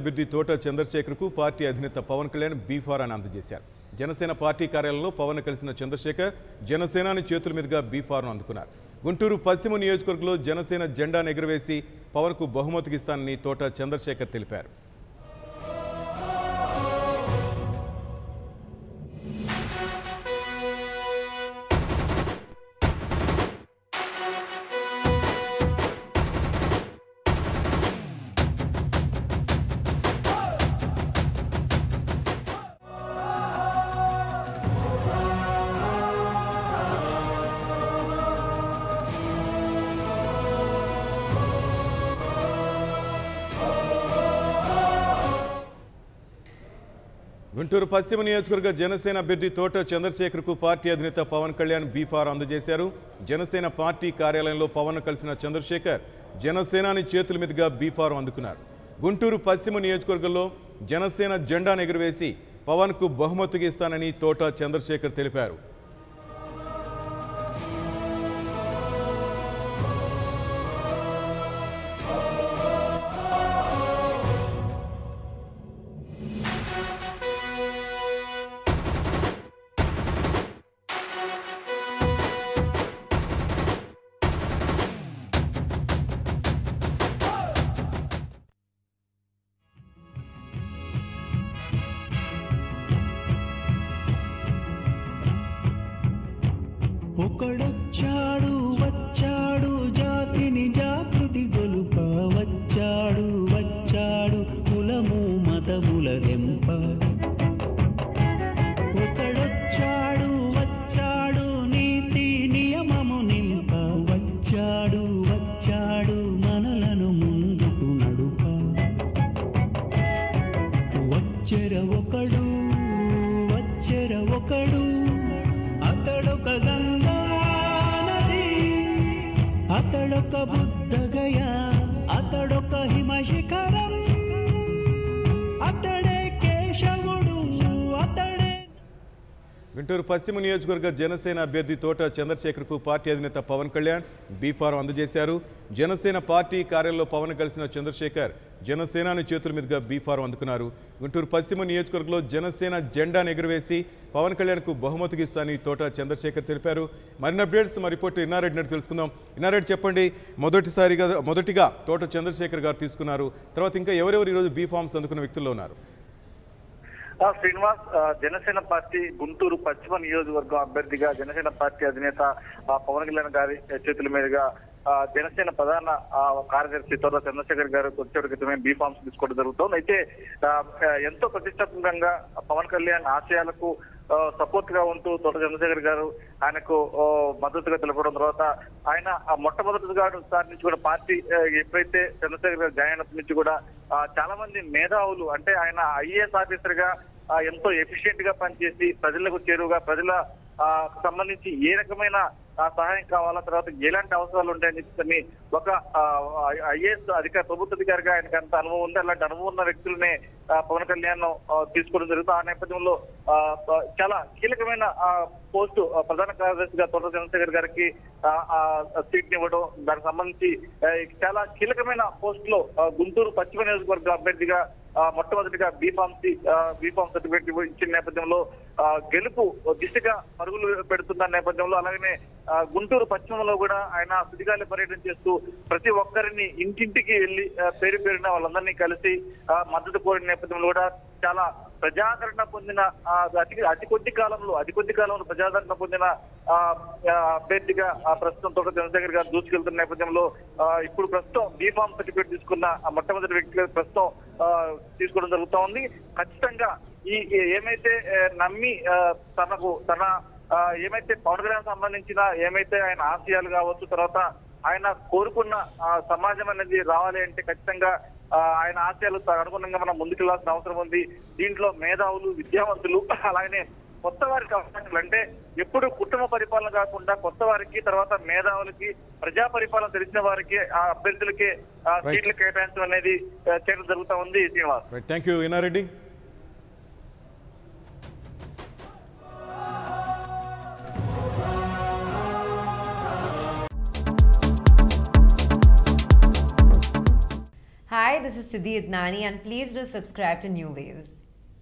అభ్యర్థి తోట చంద్రశేఖర్కు పార్టీ అధినేత పవన్ కళ్యాణ్ బీఫారాన్ని అందజేశారు. జనసేన పార్టీ కార్యాలయంలో పవన్ కలిసిన చంద్రశేఖర్ జనసేనాని చేతుల మీదుగా బీఫారం అందుకున్నారు. గుంటూరు పశ్చిమ నియోజకవర్గంలో జనసేన జెండాను ఎగురవేసి పవన్కు బహుమతికి ఇస్తానని తోట చంద్రశేఖర్ తెలిపారు. గుంటూరు పశ్చిమ నియోజకవర్గ జనసేన అభ్యర్థి తోట చంద్రశేఖర్కు పార్టీ అధినేత పవన్ కళ్యాణ్ బీఫారం అందజేశారు. జనసేన పార్టీ కార్యాలయంలో పవన్ కలిసిన చంద్రశేఖర్ జనసేనాని చేతుల మీదుగా బీఫారం అందుకున్నారు. గుంటూరు పశ్చిమ నియోజకవర్గంలో జనసేన జెండాను ఎగురవేసి పవన్కు బహుమతిగా ఇస్తానని తోట చంద్రశేఖర్ తెలిపారు. ఒకడొచ్చాడు వచ్చాడు జాతిని జాగృతి గొలుప వచ్చాడు వచ్చాడు కులము మతముల దెంప ఒకడొచ్చాడు వచ్చాడు నీతి నియమము నింప వచ్చాడు వచ్చాడు మనలను ముందుకు నడుప వచ్చెర ఒకడు అతడొక గంగా నది అతడొక బుద్ధగయ అతడొక హిమశిఖరం అతడే కేశవుడు అతడే. గుంటూరు పశ్చిమ నియోజకవర్గ జనసేన అభ్యర్థి తోట చంద్రశేఖర్కు పార్టీ అధినేత పవన్ కళ్యాణ్ బీఫారం అందజేశారు. జనసేన పార్టీ కార్యాలయంలో పవన్ కలిసిన చంద్రశేఖర్ జనసేనాని చేతుల మీదుగా బీఫారం అందుకున్నారు. గుంటూరు పశ్చిమ నియోజకవర్గంలో జనసేన జెండాను ఎగురవేసి పవన్ కళ్యాణ్కు బహుమతికి ఇస్తానని తోట చంద్రశేఖర్ తెలిపారు. మరిన్ని అప్డేట్స్ మా రిపోర్టర్ ఇన్నారెడ్డి నాటి తెలుసుకుందాం. ఇన్నారెడ్డి చెప్పండి, మొదటిగా తోట చంద్రశేఖర్ గారు తీసుకున్నారు, తర్వాత ఇంకా ఎవరెవరు ఈరోజు బీఫామ్స్ అందుకున్న వ్యక్తుల్లో ఉన్నారు? శ్రీనివాస్, జనసేన పార్టీ గుంటూరు పశ్చిమ నియోజకవర్గం అభ్యర్థిగా జనసేన పార్టీ అధినేత పవన్ కళ్యాణ్ గారి చేతుల మీదుగా జనసేన ప్రధాన కార్యదర్శి తోట చంద్రశేఖర్ గారు కొద్దిసేపటి క్రితమే బీఫామ్స్ తీసుకోవడం జరుగుతుంది. అయితే ఎంతో ప్రతిష్టాత్మకంగా పవన్ కళ్యాణ్ ఆశయాలకు సపోర్ట్ గా ఉంటూ తోట చంద్రశేఖర్ గారు ఆయనకు మద్దతుగా తెలపడం తర్వాత ఆయన మొట్టమొదటిగా సారి నుంచి కూడా పార్టీ ఎప్పుడైతే చంద్రశేఖర్ గారు జాయిన్ అయినప్పటి నుంచి కూడా చాలా మంది మేధావులు అంటే ఆయన ఐఏఎస్ ఆఫీసర్ గా ఎంతో ఎఫిషియెంట్ గా పనిచేసి ప్రజలకు చేరువుగా ప్రజల సంబంధించి ఏ రకమైన సహాయం కావాలా, తర్వాత ఎలాంటి అవసరాలు ఉంటాయని చెప్పి ఒక ఐఏఎస్ ప్రభుత్వ అధికారిగా ఆయనకు అంత అనుభవం ఉంది. అలాంటి అనుభవం ఉన్న వ్యక్తులనే పవన్ కళ్యాణ్ తీసుకోవడం జరుగుతుంది. ఆ నేపథ్యంలో చాలా కీలకమైన పోస్టు ప్రధాన కార్యదర్శిగా తోట చంద్రశేఖర్ గారికి సీట్ ఇవ్వడం, దానికి సంబంధించి చాలా కీలకమైన పోస్ట్ లో గుంటూరు పశ్చిమ నియోజకవర్గ అభ్యర్థిగా మొట్టమొదటిగా బీఫామ్ సర్టిఫికేట్ ఇచ్చిన నేపథ్యంలో గెలుపు దిశగా పరుగులు పెడుతున్న నేపథ్యంలో అలాగనే గుంటూరు పశ్చిమలో కూడా ఆయన సుడిగాలి పర్యటన చేస్తూ ప్రతి ఒక్కరిని ఇంటింటికి వెళ్లి పేరు పేరున వాళ్ళందరినీ కలిసి మద్దతు కోరిన నేపథ్యంలో కూడా చాలా ప్రజాదరణ పొందిన అతి కొద్ది కాలంలో ప్రజాదరణ పొందిన అభ్యర్థిగా ప్రస్తుతం తోట చంద్రశేఖర్ గారు దూసుకెళ్తున్న నేపథ్యంలో ఇప్పుడు ప్రస్తుతం బీఫామ్ సర్టిఫికేట్ తీసుకున్న మొట్టమొదటి వ్యక్తిగా ప్రస్తుతం తీసుకోవడం జరుగుతూ ఉంది. ఖచ్చితంగా ఈ ఏమైతే నమ్మి తన ఏమైతే పవన్ కళ్యాణ్ సంబంధించిన ఏమైతే ఆయన ఆశయాలు కావచ్చు, తర్వాత ఆయన కోరుకున్న సమాజం అనేది రావాలి అంటే ఖచ్చితంగా ఆయన ఆశయాలకు అనుగుణంగా మనం ముందుకెళ్లాల్సిన అవసరం ఉంది. దీంట్లో మేధావులు, విద్యావంతులు, అలాగనే కొత్త వారికి అవకాశాలు అంటే ఎప్పుడు కుటుంబ పరిపాలన కాకుండా కొత్త వారికి, తర్వాత మేధావులకి, ప్రజా పరిపాలన తెలిసిన వారికి ఆ అభ్యర్థులకి సీట్లు కేటాయించడం అనేది చేయడం జరుగుతూ ఉంది. Srinivas, thank you Inna Reddy. Hi, this is Siddhi Idnani, and please do subscribe to New Waves.